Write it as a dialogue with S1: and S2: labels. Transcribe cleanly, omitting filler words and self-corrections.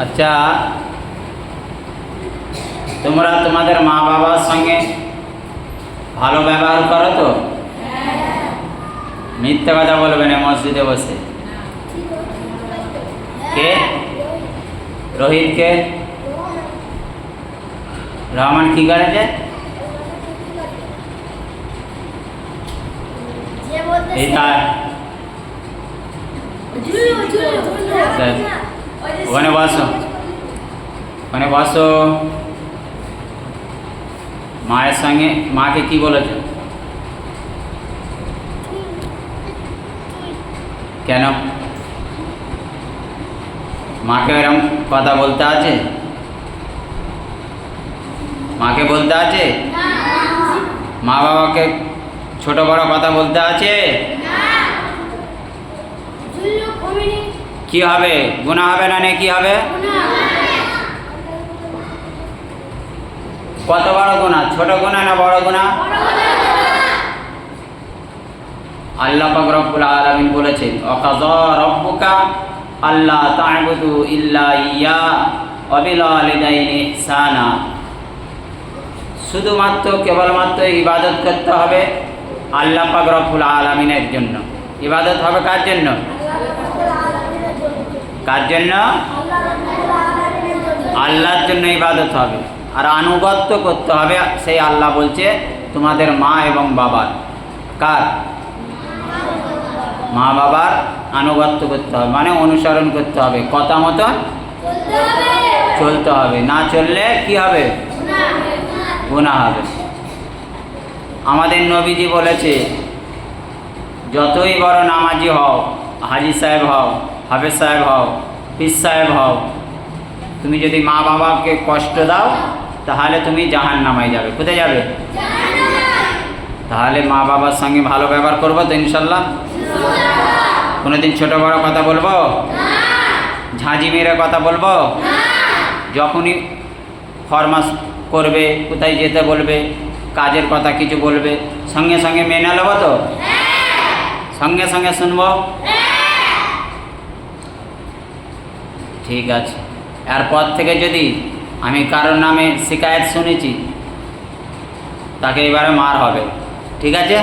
S1: আচ্ছা, তোমরা তোমাদের মা বাবার সঙ্গে ভালো ব্যবহার করো তো? মিথ্যা কথা বলবে না মসজিদে বসে। কে? রোহিত কে? রহমান কি করেছে? এই তার ওখানে বসো, ওখানে বসো। মায়ের সঙ্গে মাকে কি বলেছ? কেন? মাকে এরকম কথা বলতে আছে? মাকে বলতে আছে? মা বাবাকে ছোট বড় কথা বলতে আছে? কি হবে? গুনাহ হবে না নেকি হবে? কত বড় গুনাহ? ছোট গুনাহ না বড় গুনাহ? আল্লাহ পাক রব্বুল আলামিন বলেছেন, ওয়াকাযা রাব্বুকা আল্লা তা'বুদু ইল্লা ইয়্যা ওয়া বিল ওয়ালিদাইনি ইহসানা। শুধুমাত্র কেবলমাত্র ইবাদত করতে হবে আল্লাহ পাক রব্বুল আলামিনের জন্য। ইবাদত হবে কার জন্য? কার জন্য? আল্লাহর জন্য ইবাদত হবে। আর আনুগত্য করতে হবে, সেই আল্লাহ বলছে তোমাদের মা এবং বাবার। কার? মা বাবার আনুগত্য করতে হবে, মানে অনুসরণ করতে হবে, কথা মতন চলতে হবে। না চললে কি হবে? গুনাহ হবে। আমাদের নবীজি বলেছে, যতই বড় নামাজি হও, হাজি সাহেব হও, হাফেজ সাহেব হও, পীর সাহেব হও, তুমি যদি মা বাবাকে কষ্ট দাও তাহলে তুমি জাহান্নামায় যাবে। কোথায় যাবে? তাহলে মা বাবার সঙ্গে ভালো ব্যবহার করবো তো ইনশাল্লাহ? কোনোদিন ছোট বড় কথা বলবো? ঝাঁঝি মেরে কথা বলবো? যখনই ফরমাস করবে, কোথায় যেতে বলবে, কাজের কথা কিছু বলবে, সঙ্গে সঙ্গে মেনে নেবো তো? সঙ্গে সঙ্গে শুনবো? ঠিক আছে। এরপর থেকে যদি আমি কারোর নামে শিকায়েত শুনেছি, তাকে এবারে মার হবে। ঠিক আছে?